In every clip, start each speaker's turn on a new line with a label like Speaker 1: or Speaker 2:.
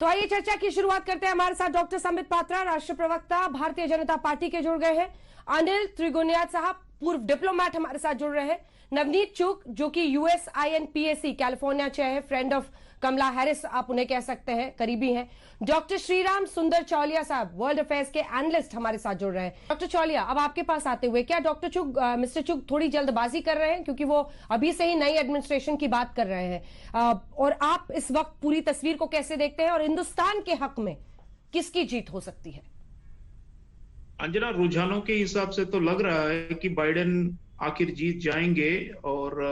Speaker 1: तो आइए चर्चा की शुरुआत करते हैं। हमारे साथ डॉक्टर संबित पात्रा, राष्ट्रीय प्रवक्ता भारतीय जनता पार्टी के जुड़ गए हैं। अनिल त्रिगुनिया साहब, पूर्व डिप्लोमेट, हमारे साथ जुड़ रहे हैं। नवनीत चुग, जो कि USINPAC कैलिफोर्निया चेयर है, फ्रेंड ऑफ कमला हैरिस आप उन्हें कह सकते हैं, करीबी हैं। डॉक्टर श्रीराम सुंदर चौलिया साहब, वर्ल्ड अफेयर्स के एनालिस्ट, हमारे साथ जुड़ रहे हैं। डॉक्टर चौलिया, अब आपके पास आते हुए, क्या डॉक्टर चुग, मिस्टर चुग थोड़ी जल्दबाजी कर रहे हैं, क्योंकि वो अभी से ही नई एडमिनिस्ट्रेशन की बात कर रहे हैं, और आप इस वक्त पूरी तस्वीर को कैसे देखते हैं और हिंदुस्तान के हक में किसकी जीत हो सकती है?
Speaker 2: अंजना, रुझानों के हिसाब से तो लग रहा है कि बाइडेन आखिर जीत जाएंगे, और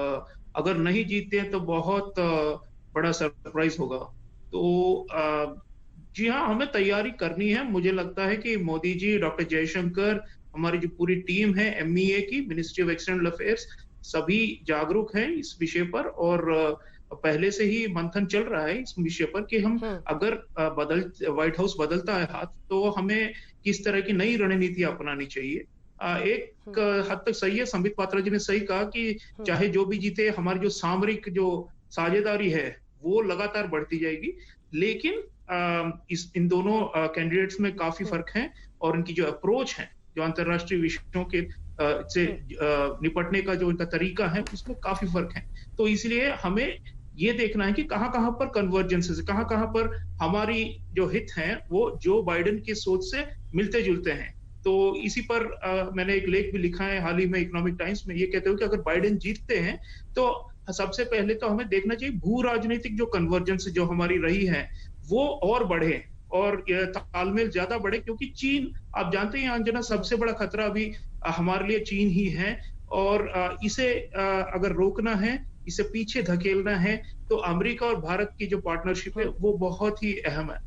Speaker 2: अगर नहीं जीतते हैं तो बहुत बड़ा सरप्राइज होगा। तो जी हाँ, हमें तैयारी करनी है। मुझे लगता है कि मोदी जी, डॉक्टर जयशंकर, हमारी जो पूरी टीम है MEA की, मिनिस्ट्री ऑफ एक्सटर्नल अफेयर्स, सभी जागरूक हैं इस विषय पर, और पहले से ही मंथन चल रहा है इस विषय पर कि हम अगर व्हाइट हाउस बदलता है हाथ, तो हमें किस तरह की नई रणनीति अपनानी चाहिए। एक हद तक सही है, संबित पात्रा जी ने सही कहा कि चाहे जो भी जीते, हमारी जो सामरिक जो साझेदारी है वो लगातार बढ़ती जाएगी। लेकिन इन दोनों कैंडिडेट्स में काफी फर्क है, और इनकी जो अप्रोच है, जो अंतरराष्ट्रीय विषयों के से निपटने का जो इनका तरीका है, उसमें काफी फर्क है। तो इसलिए हमें ये देखना है कि कहां पर कन्वर्जेंसेस, कहां पर हमारी जो हित हैं वो जो बाइडेन की सोच से मिलते जुलते हैं। तो इसी पर मैंने एक लेख भी लिखा है हाल ही में इकोनॉमिक टाइम्स में। ये कहते हुए कि अगर बाइडेन जीतते हैं तो सबसे पहले तो हमें देखना चाहिए भू राजनीतिक जो कन्वर्जेंस जो हमारी रही है वो और बढ़े, और तालमेल ज्यादा बढ़े, क्योंकि चीन, आप जानते हैं अंजना, सबसे बड़ा खतरा अभी हमारे लिए चीन ही है, और इसे अगर रोकना है, इसे पीछे धकेलना है, तो अमेरिका और भारत की जो पार्टनरशिप है वो बहुत ही अहम है।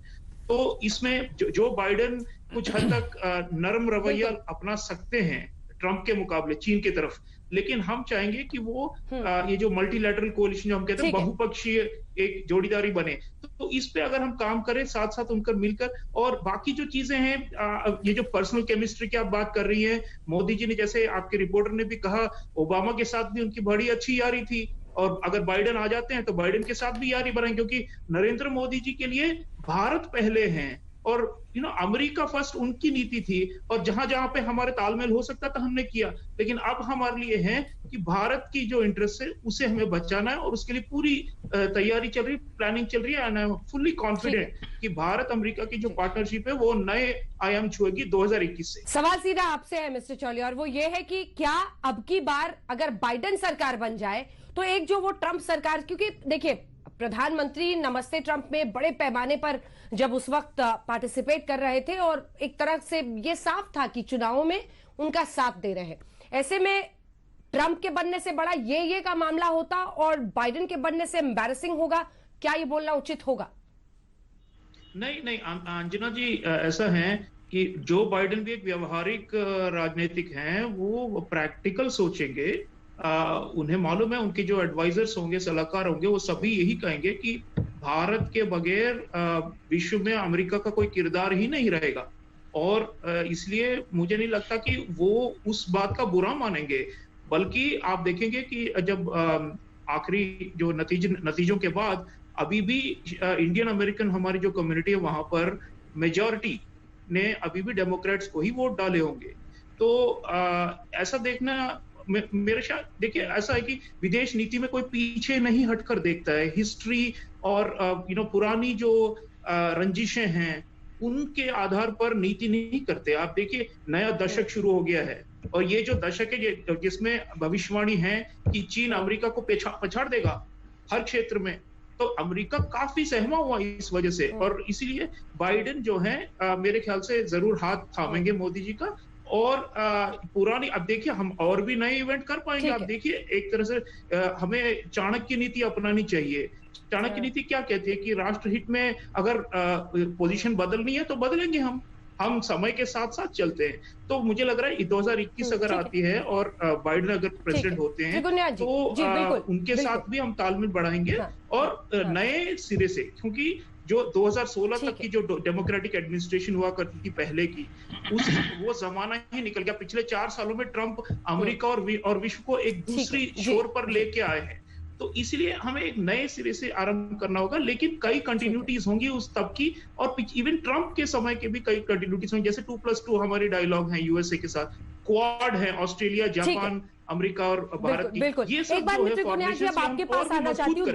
Speaker 2: तो इसमें जो बाइडेन कुछ हद तक नरम रवैया अपना सकते हैं ट्रंप के मुकाबले चीन की तरफ, लेकिन हम चाहेंगे कि वो ये जो मल्टीलैटरल कोalition जो हम कहते हैं, बहुपक्षीय एक जोड़ीदारी बने। तो इस पे अगर हम काम करें साथ साथ उनकर मिलकर, और बाकी जो चीजें हैं, ये जो पर्सनल केमिस्ट्री की आप बात कर रही हैं, मोदी जी ने, जैसे आपके रिपोर्टर ने भी कहा, ओबामा के साथ भी उनकी बड़ी अच्छी यारी थी, और अगर बाइडेन आ जाते हैं तो बाइडेन के साथ भी यारी बनाएंगे, क्योंकि नरेंद्र मोदी जी के लिए भारत पहले हैं, और अमेरिका फर्स्ट उनकी नीति थी, और जहां जहां पे हमारे तालमेल हो सकता था हमने किया। लेकिन अब हमारे लिए है कि भारत की जो इंटरेस्ट है उसे हमें बचाना है, और उसके लिए पूरी तैयारी चल रही, प्लानिंग चल रही है, and I am fully confident कि भारत अमेरिका की जो पार्टनरशिप है वो नए आयाम छुएगी 2021 से।
Speaker 1: सवाल सीधा आपसे है मिस्टर चौलिया, और वो ये है कि क्या अब की बार अगर बाइडेन सरकार बन जाए तो एक जो वो ट्रंप सरकार, क्योंकि देखिए प्रधानमंत्री नमस्ते ट्रंप में बड़े पैमाने पर जब उस वक्त पार्टिसिपेट कर रहे थे, और एक तरह से ये साफ था कि चुनावों में उनका साथ दे रहे हैं। ऐसे में ट्रंप के बनने से बड़ा ये का मामला होता, और बाइडेन के बनने से एम्बैरेसिंग होगा, क्या ये बोलना उचित होगा?
Speaker 2: नहीं अंजना जी, ऐसा है कि जो बाइडेन भी एक व्यवहारिक राजनीतिक हैं, वो प्रैक्टिकल सोचेंगे। उन्हें मालूम है, उनके जो एडवाइजर्स होंगे, सलाहकार होंगे, वो सभी यही कहेंगे कि भारत के बगैर विश्व में अमेरिका का कोई किरदार ही नहीं रहेगा, और इसलिए मुझे नहीं लगता कि वो उस बात का बुरा मानेंगे। बल्कि आप देखेंगे कि जब आखिरी जो नतीजों के बाद अभी भी इंडियन अमेरिकन हमारी जो कम्युनिटी है वहां पर मेजॉरिटी ने अभी भी डेमोक्रेट्स को ही वोट डाले होंगे। तो ऐसा देखना, मेरे शायद, देखिए ऐसा है कि विदेश नीति में कोई पीछे नहीं हटकर देखता है। हिस्ट्री और पुरानी जो रंजिशें हैं उनके आधार पर नीति नहीं करते। आप देखिए, नया दशक शुरू हो गया है, और ये जो दशक है जिसमें भविष्यवाणी है कि चीन अमेरिका को पछाड़ देगा हर क्षेत्र में, तो अमेरिका काफी सहमा हुआ इस वजह से, और इसीलिए बाइडेन जो है मेरे ख्याल से जरूर हाथ थामेंगे मोदी जी का। और पुरानी, अब देखिए हम और भी नए इवेंट कर पाएंगे। आप देखिए, एक तरह से हमें चाणक्य नीति अपनानी चाहिए। चाणक्य नीति क्या कहती है कि राष्ट्रहित में अगर पोजीशन बदलनी है तो बदलेंगे हम समय के साथ साथ चलते हैं। तो मुझे लग रहा है 2021 अगर आती है और बाइडेन अगर प्रेसिडेंट होते हैं तो उनके साथ भी हम तालमेल बढ़ाएंगे, और नए सिरे से, क्योंकि जो 2016 तक की जो डेमोक्रेटिक एडमिनिस्ट्रेशन हुआ करती थी पहले की, वो जमाना ही निकल गया। पिछले 4 सालों में ट्रंप अमेरिका और विश्व को एक दूसरी छोर पर लेके आए हैं। तो इसलिए हमें एक नए सिरे से आरंभ करना होगा, लेकिन कई कंटिन्यूटीज होंगी उस तब की, और इवन ट्रंप के समय के भी कई कंटिन्यूटीज होंगी, जैसे 2+2 हमारी डायलॉग है यूएसए के साथ, क्वाड है ऑस्ट्रेलिया,
Speaker 1: ठीक है।
Speaker 2: जापान, अमेरिका और भारत
Speaker 1: बिल्कुल
Speaker 2: की,
Speaker 1: बिल्कुल।
Speaker 2: ये
Speaker 1: एक
Speaker 2: सब
Speaker 1: बार
Speaker 2: जो है
Speaker 1: मित्र गुनिया जी,
Speaker 2: फॉर्मेशन
Speaker 1: अब
Speaker 2: से हम
Speaker 1: आपके
Speaker 2: और
Speaker 1: पास
Speaker 2: भी
Speaker 1: आना चाहती
Speaker 2: मजबूत
Speaker 1: हूँ।
Speaker 2: करें।